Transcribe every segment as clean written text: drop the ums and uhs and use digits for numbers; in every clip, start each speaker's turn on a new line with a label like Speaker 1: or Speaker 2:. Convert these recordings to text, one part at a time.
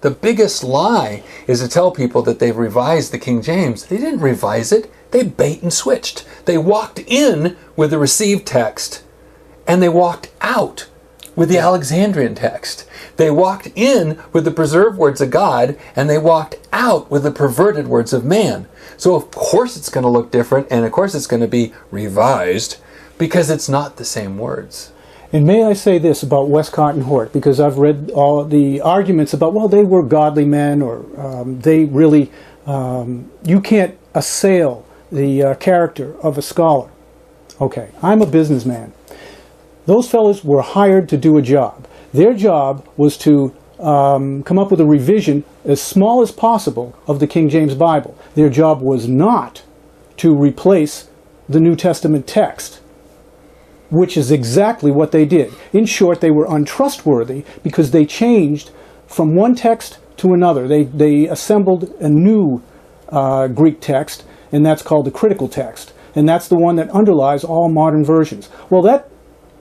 Speaker 1: The biggest lie is to tell people that they've revised the King James. They didn't revise it. They bait and switched. They walked in with the received text, and they walked out with the Alexandrian text. They walked in with the preserved words of God, and they walked out with the perverted words of man. So of course it's going to look different, and of course it's going to be revised, because it's not the same words.
Speaker 2: And may I say this about Westcott and Hort, because I've read all the arguments about, well, they were godly men, or they really, you can't assail the character of a scholar. Okay, I'm a businessman. Those fellows were hired to do a job. Their job was to come up with a revision as small as possible of the King James Bible. Their job was not to replace the New Testament text, which is exactly what they did. In short, they were untrustworthy because they changed from one text to another. They assembled a new Greek text, and that's called the critical text. And that's the one that underlies all modern versions. Well,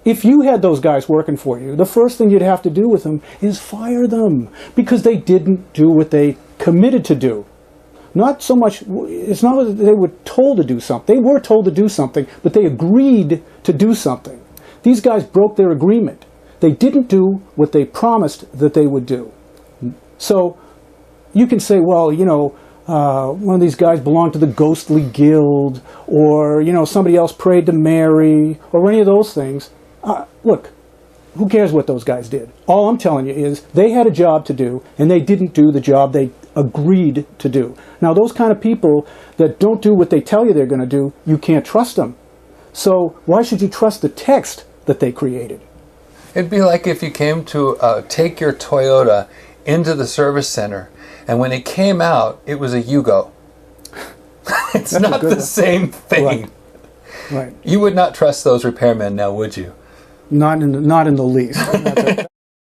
Speaker 2: if you had those guys working for you, the first thing you'd have to do with them is fire them, because they didn't do what they committed to do. Not so much, it's not that they were told to do something. They were told to do something, but they agreed to do something. These guys broke their agreement. They didn't do what they promised that they would do. So you can say, well, you know, one of these guys belonged to the ghostly guild, or, you know, somebody else prayed to Mary, or any of those things. Look, who cares what those guys did? All I'm telling you is they had a job to do, and they didn't do the job they agreed to do. Now, those kind of people that don't do what they tell you they're going to do, you can't trust them. So why should you trust the text that they created?
Speaker 1: It'd be like if you came to take your Toyota into the service center, and when it came out, it was a Yugo. It's not the same thing.
Speaker 2: Right.
Speaker 1: You would not trust those repairmen now, would you?
Speaker 2: Not in the least.